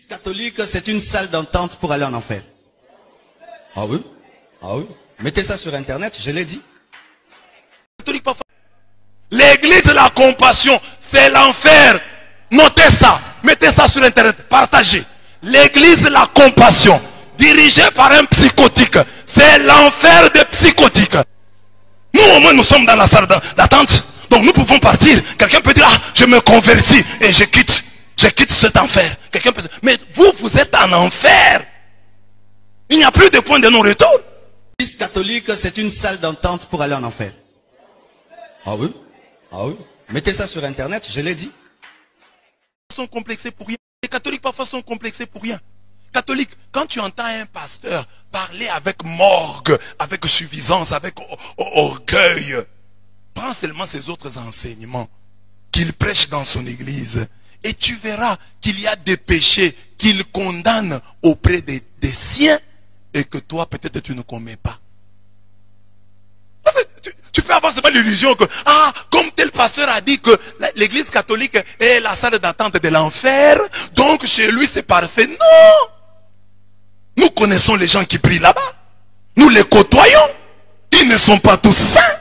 Catholique, c'est une salle d'entente pour aller en enfer. Ah oui? Ah oui? Mettez ça sur internet, je l'ai dit. L'église de la compassion, c'est l'enfer. Notez ça, mettez ça sur internet, partagez. L'église de la compassion, dirigée par un psychotique, c'est l'enfer des psychotiques. Nous au moins nous sommes dans la salle d'attente, donc nous pouvons partir. Quelqu'un peut dire, ah, je me convertis et je quitte cet enfer. Quelqu'un peut dire, mais vous êtes en enfer. Il n'y a plus de point de non-retour. L'église catholique, c'est une salle d'entente pour aller en enfer. Ah oui? Ah oui? Mettez ça sur internet, je l'ai dit. Sont complexés pour rien. Les catholiques parfois sont complexés pour rien. Catholique, quand tu entends un pasteur parler avec morgue, avec suffisance, avec orgueil, prends seulement ses autres enseignements qu'il prêche dans son église et tu verras qu'il y a des péchés qu'il condamne auprès des siens et que toi peut-être tu ne commets pas. Tu peux avoir seulement l'illusion que, ah, comme tel pasteur a dit que l'église catholique est la salle d'attente de l'enfer, donc chez lui c'est parfait. Non! Nous connaissons les gens qui prient là-bas. Nous les côtoyons. Ils ne sont pas tous saints.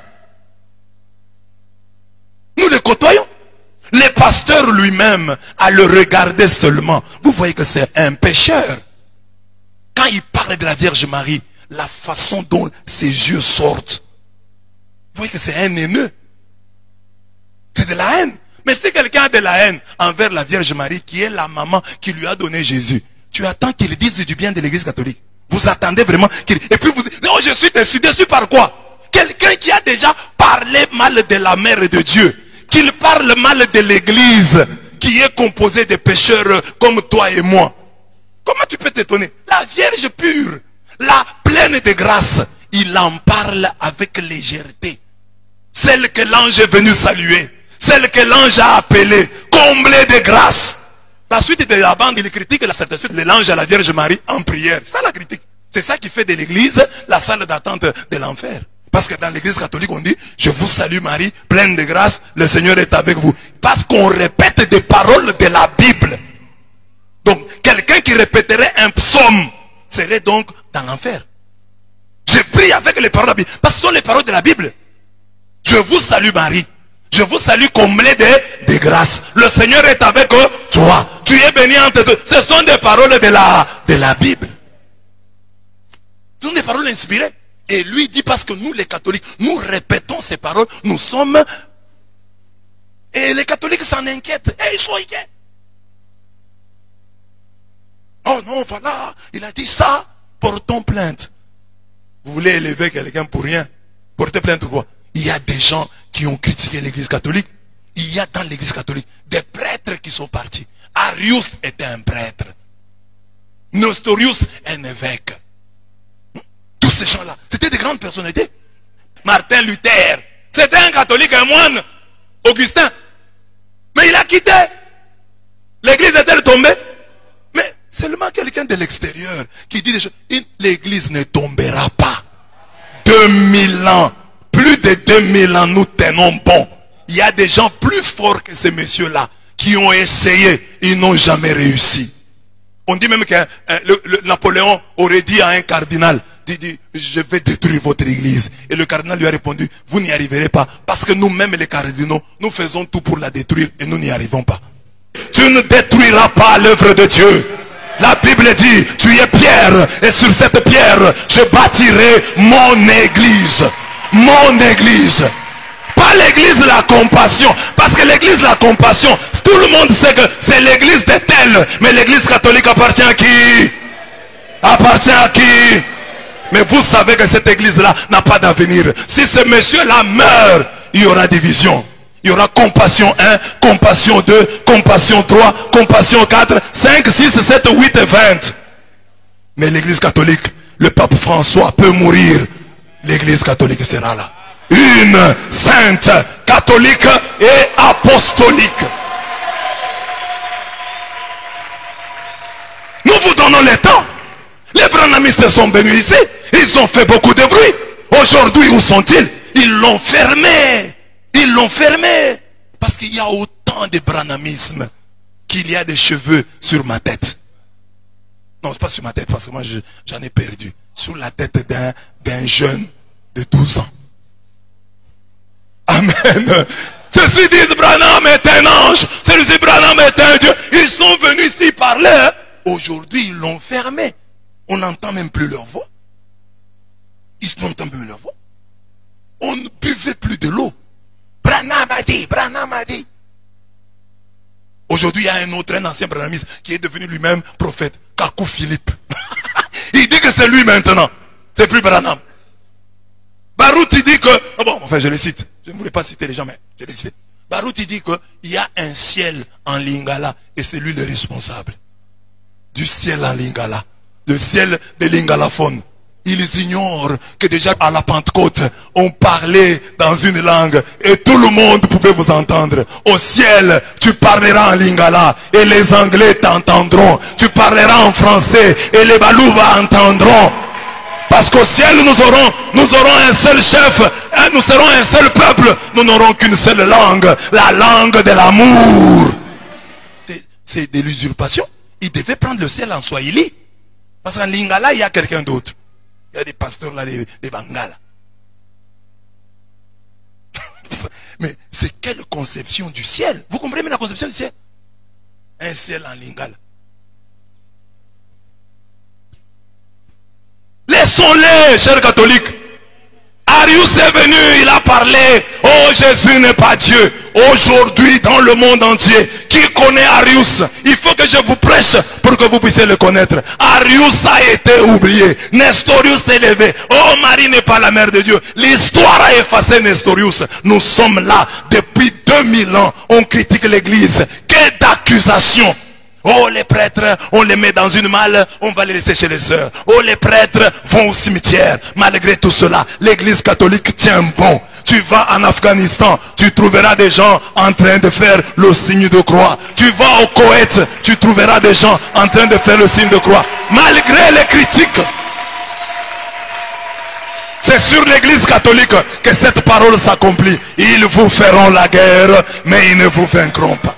Nous les côtoyons. Le pasteur lui-même, à le regarder seulement, vous voyez que c'est un pécheur. Quand il parle de la Vierge Marie, la façon dont ses yeux sortent, vous voyez que c'est un haineux. C'est de la haine. Mais si quelqu'un a de la haine envers la Vierge Marie, qui est la maman qui lui a donné Jésus, tu attends qu'il dise du bien de l'église catholique. Vous attendez vraiment qu'il... Et puis vous dites, non, je suis déçu. Déçu par quoi? Quelqu'un qui a déjà parlé mal de la mère de Dieu, qu'il parle mal de l'église, qui est composée de pécheurs comme toi et moi. Comment tu peux t'étonner? La Vierge pure, la pleine de grâce, il en parle avec légèreté. Celle que l'ange est venu saluer, celle que l'ange a appelée, comblée de grâce. La suite de la bande, il critique la certitude de l'ange à la Vierge Marie en prière. C'est ça la critique. C'est ça qui fait de l'église la salle d'attente de l'enfer. Parce que dans l'église catholique, on dit, je vous salue Marie, pleine de grâce, le Seigneur est avec vous. Parce qu'on répète des paroles de la Bible. Donc, quelqu'un qui répéterait un psaume serait donc dans l'enfer. Je prie avec les paroles de la Bible. Parce que ce sont les paroles de la Bible. Je vous salue Marie. Je vous salue comblé de grâce. Le Seigneur est avec toi. Tu es béni entre deux. Ce sont des paroles de la Bible. Ce sont des paroles inspirées. Et lui dit, parce que nous les catholiques, nous répétons ces paroles, nous sommes... Et les catholiques s'en inquiètent. Et ils sont inquiets. Oh non, voilà, il a dit ça, portons plainte. Vous voulez élever quelqu'un pour rien? Portez plainte ou quoi? Il y a des gens qui ont critiqué l'église catholique. Il y a dans l'église catholique des prêtres qui sont partis. Arius était un prêtre. Nestorius un évêque. Tous ces gens-là, c'était des grandes personnalités. Martin Luther, c'était un catholique, un moine. Augustin. Mais il a quitté. L'église est-elle tombée? Mais seulement quelqu'un de l'extérieur qui dit des choses. L'église ne tombera pas. 2000 ans. Plus de 2000 ans, nous tenons bon. Il y a des gens plus forts que ces messieurs-là qui ont essayé, ils n'ont jamais réussi. On dit même que Napoléon aurait dit à un cardinal, dit, je vais détruire votre église. Et le cardinal lui a répondu, vous n'y arriverez pas. Parce que nous-mêmes les cardinaux, nous faisons tout pour la détruire et nous n'y arrivons pas. Tu ne détruiras pas l'œuvre de Dieu. La Bible dit, tu es pierre et sur cette pierre, je bâtirai mon église. Mon église. Pas l'église de la compassion. Parce que l'église de la compassion, tout le monde sait que c'est l'église de tel. Mais l'église catholique appartient à qui? Appartient à qui? Mais vous savez que cette église-là n'a pas d'avenir. Si ce monsieur-là meurt, il y aura division. Il y aura compassion 1, compassion 2, compassion 3, compassion 4, 5, 6, 7, 8 et 20. Mais l'église catholique, le pape François peut mourir. L'église catholique sera là. Une sainte, catholique et apostolique. Nous vous donnons le temps. Les branhamistes sont venus ici. Ils ont fait beaucoup de bruit. Aujourd'hui, où sont-ils? Ils l'ont fermé. Ils l'ont fermé. Parce qu'il y a autant de branhamisme qu'il y a des cheveux sur ma tête. Non, c'est pas sur ma tête, parce que moi, j'en ai perdu. Sur la tête d'un jeune de 12 ans. Amen. Ceux-ci disent, Branham est un ange. Ceux-ci, Branham est un Dieu. Ils sont venus ici parler. Aujourd'hui, ils l'ont fermé. On n'entend même plus leur voix. Ils n'entendent même leur voix. On ne buvait plus de l'eau. Branham a dit, Branham a dit. Aujourd'hui, il y a un autre, un ancien branhamiste, qui est devenu lui-même prophète. Kakou Philippe. Il dit que c'est lui maintenant. C'est plus Branham. Baruch, il dit que... Oh bon, enfin, je le cite. Je ne voulais pas citer les gens, mais je le cite. Baruch, il dit qu'il y a un ciel en Lingala et c'est lui le responsable. Du ciel en Lingala. Le ciel de Lingalaphone. Ils ignorent que déjà à la Pentecôte, on parlait dans une langue et tout le monde pouvait vous entendre. Au ciel, tu parleras en Lingala et les Anglais t'entendront. Tu parleras en français et les Balouva entendront. Parce qu'au ciel, nous aurons un seul chef, nous serons un seul peuple, nous n'aurons qu'une seule langue, la langue de l'amour. C'est de l'usurpation. Il devait prendre le ciel en Swahili. Parce qu'en Lingala, il y a quelqu'un d'autre. Il y a des pasteurs là, des Bangala. Mais c'est quelle conception du ciel? Vous comprenez la conception du ciel? Un ciel en Lingala. Laissons-les, chers catholiques. Arius est venu, il a parlé. Oh, Jésus n'est pas Dieu. Aujourd'hui, dans le monde entier, qui connaît Arius? Il faut que je vous prêche pour que vous puissiez le connaître. Arius a été oublié. Nestorius s'est levé. Oh, Marie n'est pas la mère de Dieu. L'histoire a effacé Nestorius. Nous sommes là depuis 2000 ans. On critique l'église. Quelle accusation! Oh, les prêtres, on les met dans une malle, on va les laisser chez les sœurs. Oh, les prêtres vont au cimetière. Malgré tout cela, l'église catholique tient bon. Tu vas en Afghanistan, tu trouveras des gens en train de faire le signe de croix. Tu vas au Koweït, tu trouveras des gens en train de faire le signe de croix. Malgré les critiques. C'est sur l'église catholique que cette parole s'accomplit. Ils vous feront la guerre, mais ils ne vous vaincront pas.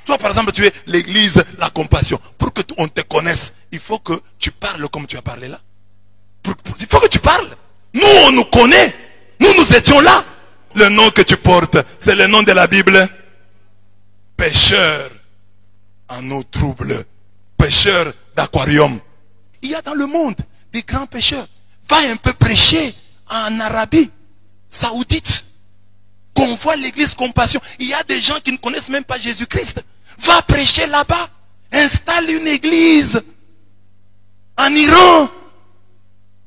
Toi, par exemple, tu es l'église, la compassion. Pour que on te connaisse, il faut que tu parles comme tu as parlé là. Il faut que tu parles. Nous, on nous connaît. Nous étions là. Le nom que tu portes, c'est le nom de la Bible. Pêcheur en eau trouble. Pêcheur d'aquarium. Il y a dans le monde des grands pêcheurs. Va un peu prêcher en Arabie Saoudite. Qu'on voit l'église compassion. Il y a des gens qui ne connaissent même pas Jésus-Christ. Va prêcher là-bas. Installe une église. En Iran.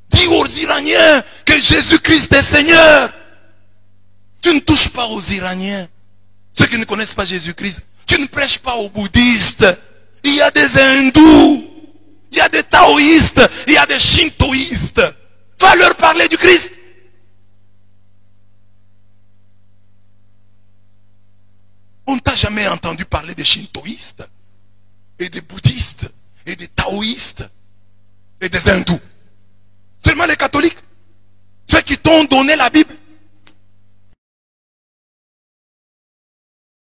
Dis aux Iraniens que Jésus-Christ est Seigneur. Tu ne touches pas aux Iraniens. Ceux qui ne connaissent pas Jésus-Christ. Tu ne prêches pas aux bouddhistes. Il y a des hindous. Il y a des taoïstes. Il y a des shintoïstes. Va leur parler du Christ. On ne t'a jamais entendu parler des shintoïstes et des bouddhistes et des taoïstes et des hindous.